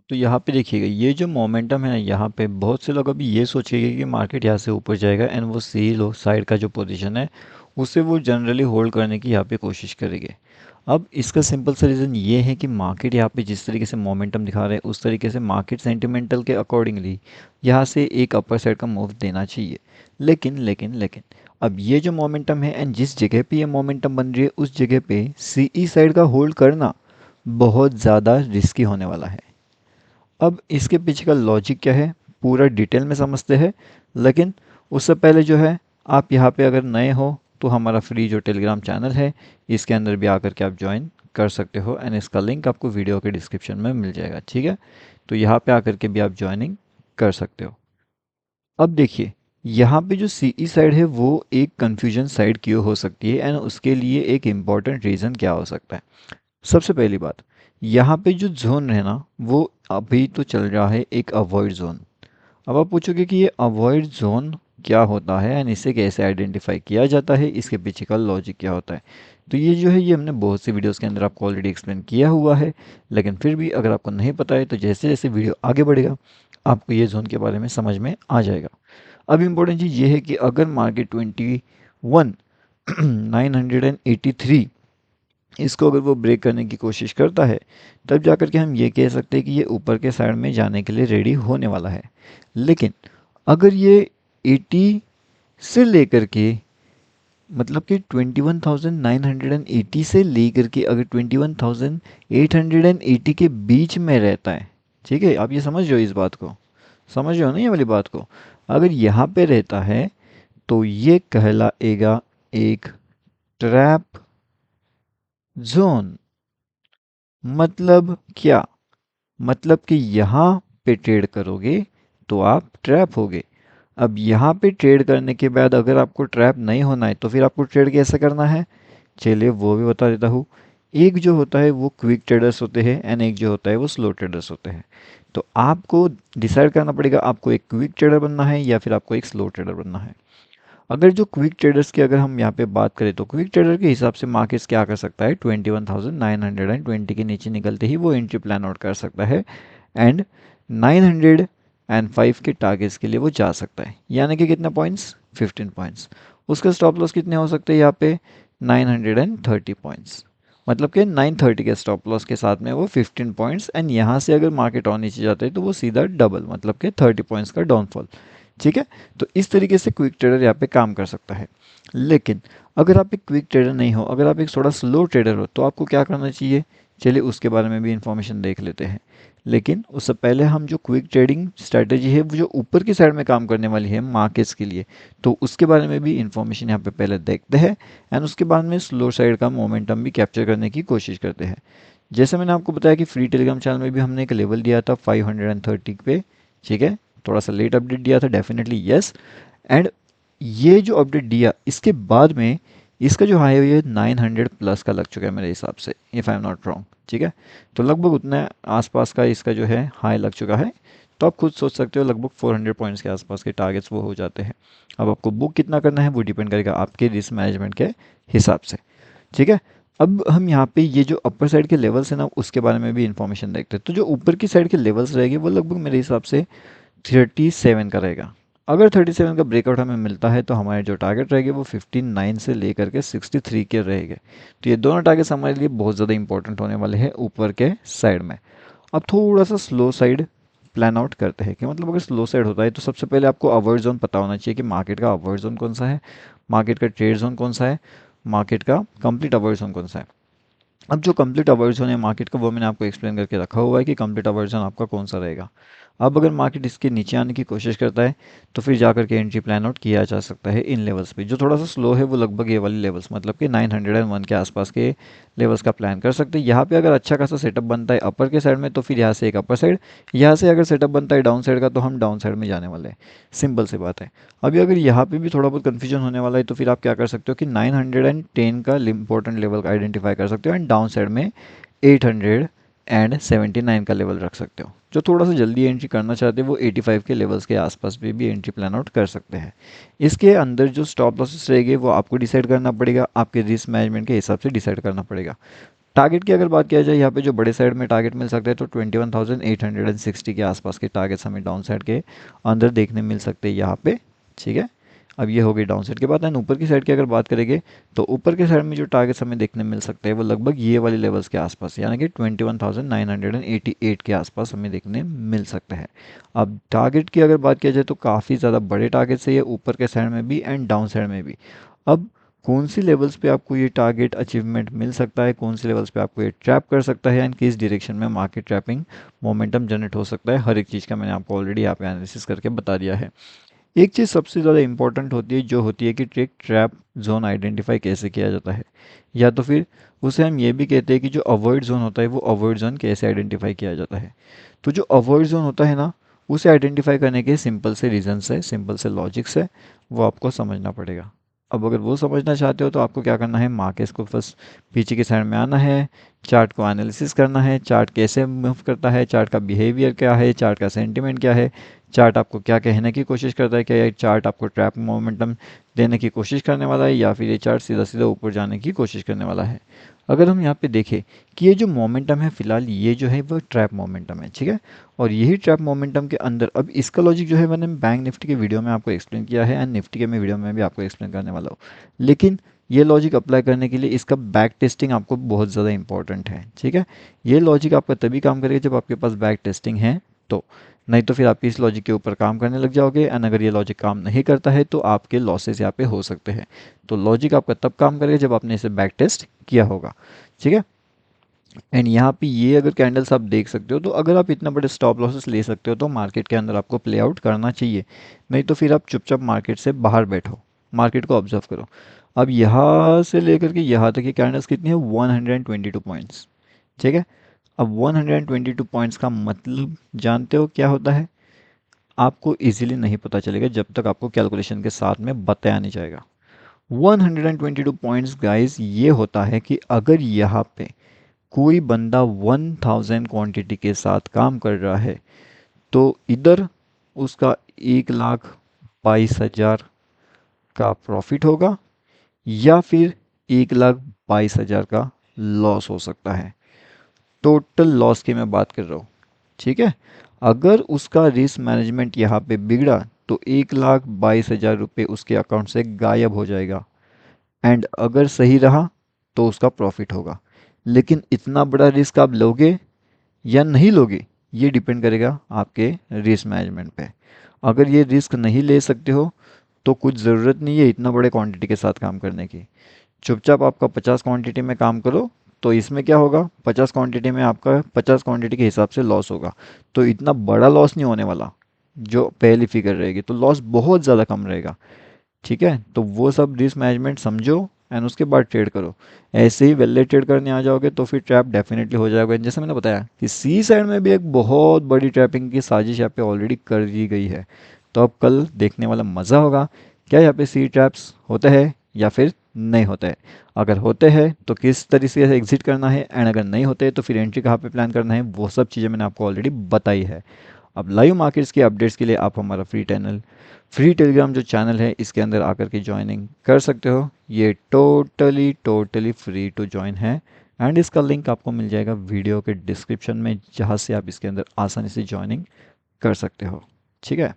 तो यहाँ पे देखिएगा ये जो मोमेंटम है ना, यहाँ पे बहुत से लोग अभी ये सोचेंगे कि मार्केट यहाँ से ऊपर जाएगा एंड वो सी लो साइड का जो पोजीशन है उसे वो जनरली होल्ड करने की यहाँ पे कोशिश करेंगे। अब इसका सिंपल सा रीज़न ये है कि मार्केट यहाँ पे जिस तरीके से मोमेंटम दिखा रहे हैं उस तरीके से मार्केट सेंटिमेंटल के अकॉर्डिंगली यहाँ से एक अपर साइड का मूव देना चाहिए। लेकिन लेकिन लेकिन अब ये जो मोमेंटम है एंड जिस जगह पे ये मोमेंटम बन रही है उस जगह पे सीई साइड का होल्ड करना बहुत ज़्यादा रिस्की होने वाला है। अब इसके पीछे का लॉजिक क्या है पूरा डिटेल में समझते हैं, लेकिन उससे पहले जो है आप यहाँ पे अगर नए हो तो हमारा फ्री जो टेलीग्राम चैनल है इसके अंदर भी आकर के आप ज्वाइन कर सकते हो एंड इसका लिंक आपको वीडियो के डिस्क्रिप्शन में मिल जाएगा, ठीक है। तो यहाँ पे आकर के भी आप ज्वाइनिंग कर सकते हो। अब देखिए यहाँ पे जो सीई साइड है वो एक कन्फ्यूजन साइड क्यों हो सकती है एंड उसके लिए एक इम्पॉर्टेंट रीज़न क्या हो सकता है। सबसे पहली बात, यहाँ पे जो जोन है ना वो अभी तो चल रहा है एक अवॉइड जोन। अब आप पूछोगे कि ये अवॉइड जोन क्या होता है एंड इसे कैसे आइडेंटिफाई किया जाता है, इसके पीछे का लॉजिक क्या होता है। तो ये जो है ये हमने बहुत सी वीडियोस के अंदर आपको ऑलरेडी एक्सप्लेन किया हुआ है, लेकिन फिर भी अगर आपको नहीं पता है तो जैसे जैसे वीडियो आगे बढ़ेगा आपको ये जोन के बारे में समझ में आ जाएगा। अब इम्पोर्टेंट चीज़ ये है कि अगर मार्केट 21,983 इसको अगर वो ब्रेक करने की कोशिश करता है तब जाकर के हम ये कह सकते हैं कि ये ऊपर के साइड में जाने के लिए रेडी होने वाला है। लेकिन अगर ये 80 से लेकर के मतलब कि 21,980 से लेकर के अगर 21,880 के बीच में रहता है, ठीक है, आप ये समझ रहे हो, इस बात को समझ रहे हो ना, ये वाली बात को। अगर यहाँ पे रहता है तो ये कहलाएगा एक ट्रैप जोन। मतलब क्या, मतलब कि यहाँ पे ट्रेड करोगे तो आप ट्रैप होगे। अब यहाँ पे ट्रेड करने के बाद अगर आपको ट्रैप नहीं होना है तो फिर आपको ट्रेड कैसे करना है, चलिए वो भी बता देता हूँ। एक जो होता है वो क्विक ट्रेडर्स होते हैं एंड एक जो होता है वो स्लो ट्रेडर्स होते हैं। तो आपको डिसाइड करना पड़ेगा आपको एक क्विक ट्रेडर बनना है या फिर आपको एक स्लो ट्रेडर बनना है। अगर जो क्विक ट्रेडर्स की अगर हम यहाँ पे बात करें तो क्विक ट्रेडर के हिसाब से मार्केट्स क्या कर सकता है, 21,920 के नीचे निकलते ही वो एंट्री प्लान आउट कर सकता है एंड 905 के टारगेट्स के लिए वो जा सकता है, यानी कि कितने पॉइंट्स, 15 पॉइंट्स। उसके स्टॉप लॉस कितने हो सकते हैं यहाँ पे, 930 पॉइंट्स। मतलब कि 930 के स्टॉप लॉस के साथ में वो 15 पॉइंट्स एंड यहाँ से अगर मार्केट और नीचे जाता है तो वो सीधा डबल मतलब कि 30 पॉइंट्स का डाउनफॉल, ठीक है। तो इस तरीके से क्विक ट्रेडर यहाँ पे काम कर सकता है। लेकिन अगर आप एक क्विक ट्रेडर नहीं हो, अगर आप एक थोड़ा स्लो ट्रेडर हो तो आपको क्या करना चाहिए, चलिए उसके बारे में भी इंफॉर्मेशन देख लेते हैं। लेकिन उससे पहले हम जो क्विक ट्रेडिंग स्ट्रैटेजी है वो जो ऊपर की साइड में काम करने वाली है मार्केट्स के लिए, तो उसके बारे में भी इंफॉर्मेशन यहाँ पे पहले देखते हैं एंड उसके बाद में स्लो साइड का मोमेंटम भी कैप्चर करने की कोशिश करते हैं। जैसे मैंने आपको बताया कि फ्री टेलीग्राम चैनल में भी हमने एक लेवल दिया था 530 पे, ठीक है। थोड़ा सा लेट अपडेट दिया था डेफिनेटली, यस। एंड ये जो अपडेट दिया इसके बाद में इसका जो हाई है ये 900 प्लस का लग चुका है मेरे हिसाब से, if I am not wrong, ठीक है। तो लगभग उतना आसपास का इसका जो है हाई लग चुका है। तो आप खुद सोच सकते हो लगभग 400 पॉइंट्स के आसपास के टारगेट्स वो हो जाते हैं। अब आपको बुक कितना करना है वो डिपेंड करेगा आपके रिस्क मैनेजमेंट के हिसाब से, ठीक है। अब हम यहाँ पे ये जो अपर साइड के लेवल्स है ना उसके बारे में भी इंफॉर्मेशन देखते हैं। तो जो ऊपर की साइड के लेवल्स रहेंगे वो लगभग मेरे हिसाब से 37 का रहेगा। अगर 37 का ब्रेकआउट हमें मिलता है तो हमारे जो टारगेट रहेंगे वो 59 से लेकर के 63 के रहेंगे। तो ये दोनों टारगेट्स हमारे लिए बहुत ज़्यादा इंपॉर्टेंट होने वाले हैं ऊपर के साइड में। अब थोड़ा सा स्लो साइड प्लान आउट करते हैं कि मतलब अगर स्लो साइड होता है तो सबसे पहले आपको अवॉइड जोन पता होना चाहिए कि मार्केट का अवॉइड जोन कौन सा है, मार्केट का ट्रेड जोन कौन सा है, मार्केट का कंप्लीट अवॉइड जोन कौन सा है। अब जो कंप्लीट अवर्जन है मार्केट का वो मैंने आपको एक्सप्लेन करके रखा हुआ है कि कंप्लीट अवर्जन आपका कौन सा रहेगा। अब अगर मार्केट इसके नीचे आने की कोशिश करता है तो फिर जाकर के एंट्री प्लान आउट किया जा सकता है इन लेवल्स पे। जो थोड़ा सा स्लो है वो लगभग ये वाली लेवल्स मतलब कि 901 के आसपास के लेवल्स का प्लान कर सकते हैं। यहाँ पे अगर अच्छा खासा सेटअप बनता है अपर के साइड में तो फिर यहाँ से एक अपर साइड, यहाँ से अगर सेटअप बनता है डाउन साइड का तो हम डाउन साइड में जाने वाले हैं, सिंपल सी बात है। अभी अगर यहाँ पे भी थोड़ा बहुत कन्फ्यूजन होने वाला है तो फिर आप क्या कर सकते हो कि 910 का इंपॉर्टेंट लेवल का आइडेंटिफाई कर सकते हो एंड डाउन साइड में 879 का लेवल रख सकते हो। जो थोड़ा सा जल्दी एंट्री करना चाहते हैं वो 85 के लेवल्स के आसपास भी एंट्री प्लान आउट कर सकते हैं। इसके अंदर जो स्टॉप लॉसेस रहेंगे वो आपको डिसाइड करना पड़ेगा, आपके रिस्क मैनेजमेंट के हिसाब से डिसाइड करना पड़ेगा। टारगेट की अगर बात किया जाए, यहाँ पे जो बड़े साइड में टारगेट मिल सकते हैं तो 21,860 के आसपास के टारगेट्स हमें डाउन साइड के अंदर देखने मिल सकते हैं यहाँ पे, ठीक है। अब ये हो गई डाउन साइड की बात। एंड ऊपर की साइड की अगर बात करेंगे तो ऊपर के साइड में जो टारगेट्स हमें देखने मिल सकते हैं वो लगभग ये वाले लेवल्स के आसपास, यानी कि 21,988 के आसपास हमें देखने मिल सकते हैं। अब टारगेट की अगर बात किया जाए तो काफ़ी ज़्यादा बड़े टारगेट्स है ये, ऊपर के साइड में भी एंड डाउन साइड में भी। अब कौन सी लेवल्स पे आपको ये टारगेट अचीवमेंट मिल सकता है, कौन सी लेवल्स पे आपको ये ट्रैप कर सकता है, एंड किस डायरेक्शन में मार्केट ट्रैपिंग मोमेंटम जनरेट हो सकता है, हर एक चीज़ का मैंने आपको ऑलरेडी यहाँ पे एनालिसिस करके बता दिया है। एक चीज़ सबसे ज़्यादा इंपॉर्टेंट होती है, जो होती है कि ट्रेक ट्रैप जोन आइडेंटिफाई कैसे किया जाता है, या तो फिर उसे हम ये भी कहते हैं कि जो अवॉइड जोन होता है वो अवॉइड जोन कैसे आइडेंटिफाई किया जाता है। तो जो अवॉइड जोन होता है ना, उसे आइडेंटिफाई करने के सिंपल से रीजन्स है, सिंपल से लॉजिक्स है, वो आपको समझना पड़ेगा। अब अगर वो समझना चाहते हो तो आपको क्या करना है, मार्केट्स को फर्स्ट पीछे की साइड में आना है, चार्ट को एनालिसिस करना है, चार्ट कैसे मूव करता है, चार्ट का बिहेवियर क्या है, चार्ट का सेंटिमेंट क्या है, चार्ट आपको क्या कहने की कोशिश करता है, क्या ये चार्ट आपको ट्रैप मोमेंटम देने की कोशिश करने वाला है, या फिर ये चार्ट सीधा सीधा ऊपर जाने की कोशिश करने वाला है। अगर हम यहाँ पे देखें कि ये जो मोमेंटम है फिलहाल ये जो है वो ट्रैप मोमेंटम है, ठीक है। और यही ट्रैप मोमेंटम के अंदर अब इसका लॉजिक जो है मैंने बैंक निफ्टी के वीडियो में आपको एक्सप्लेन किया है, एंड निफ्टी के मैं वीडियो में भी आपको एक्सप्लेन करने वाला हूँ। लेकिन ये लॉजिक अप्लाई करने के लिए इसका बैक टेस्टिंग आपको बहुत ज़्यादा इंपॉर्टेंट है, ठीक है। ये लॉजिक आपका तभी काम करेगा जब आपके पास बैक टेस्टिंग है, तो नहीं तो फिर आप इस लॉजिक के ऊपर काम करने लग जाओगे, एंड अगर ये लॉजिक काम नहीं करता है तो आपके लॉसेस यहाँ पे हो सकते हैं। तो लॉजिक आपका तब काम करेगा जब आपने इसे बैक टेस्ट किया होगा, ठीक है। एंड यहाँ पे ये अगर कैंडल्स आप देख सकते हो, तो अगर आप इतना बड़े स्टॉप लॉसेस ले सकते हो तो मार्केट के अंदर आपको प्ले आउट करना चाहिए, नहीं तो फिर आप चुपचाप मार्केट से बाहर बैठो, मार्केट को ऑब्जर्व करो। अब यहाँ से लेकर के यहाँ तक की कैंडल्स कितनी है, 122 पॉइंट्स, ठीक है। अब 122 पॉइंट्स का मतलब जानते हो क्या होता है, आपको इजीली नहीं पता चलेगा जब तक आपको कैलकुलेशन के साथ में बताया नहीं जाएगा। 122 पॉइंट्स गाइस ये होता है कि अगर यहाँ पे कोई बंदा 1000 क्वांटिटी के साथ काम कर रहा है तो इधर उसका 1,22,000 का प्रॉफिट होगा, या फिर 1,22,000 का लॉस हो सकता है। टोटल लॉस की मैं बात कर रहा हूँ, ठीक है। अगर उसका रिस्क मैनेजमेंट यहाँ पे बिगड़ा तो 1,22,000 रुपये उसके अकाउंट से गायब हो जाएगा, एंड अगर सही रहा तो उसका प्रॉफिट होगा। लेकिन इतना बड़ा रिस्क आप लोगे या नहीं लोगे, ये डिपेंड करेगा आपके रिस्क मैनेजमेंट पे। अगर ये रिस्क नहीं ले सकते हो तो कुछ ज़रूरत नहीं है इतना बड़े क्वांटिटी के साथ काम करने की। चुपचाप आपका 50 क्वांटिटी में काम करो, तो इसमें क्या होगा, 50 क्वांटिटी में आपका 50 क्वांटिटी के हिसाब से लॉस होगा, तो इतना बड़ा लॉस नहीं होने वाला जो पहली फिगर रहेगी, तो लॉस बहुत ज़्यादा कम रहेगा, ठीक है। तो वो सब रिस्क मैनेजमेंट समझो एंड उसके बाद ट्रेड करो। ऐसे ही वेले ट्रेड करने आ जाओगे तो फिर ट्रैप डेफिनेटली हो जाएगा। जैसे मैंने बताया कि सी साइड में भी एक बहुत बड़ी ट्रैपिंग की साजिश यहाँ पे ऑलरेडी कर दी गई है, तो अब कल देखने वाला मज़ा होगा क्या यहाँ पे सी ट्रैप्स होते हैं या फिर नहीं होते हैं। अगर होते हैं तो किस तरीके से एग्जिट करना है, एंड अगर नहीं होते तो फिर एंट्री कहाँ पे प्लान करना है, वो सब चीज़ें मैंने आपको ऑलरेडी बताई है। अब लाइव मार्केट्स की अपडेट्स के लिए आप हमारा फ्री टेलीग्राम जो चैनल है इसके अंदर आकर के ज्वाइनिंग कर सकते हो। ये टोटली फ्री टू ज्वाइन है, एंड इसका लिंक आपको मिल जाएगा वीडियो के डिस्क्रिप्शन में, जहाँ से आप इसके अंदर आसानी से ज्वाइनिंग कर सकते हो, ठीक है।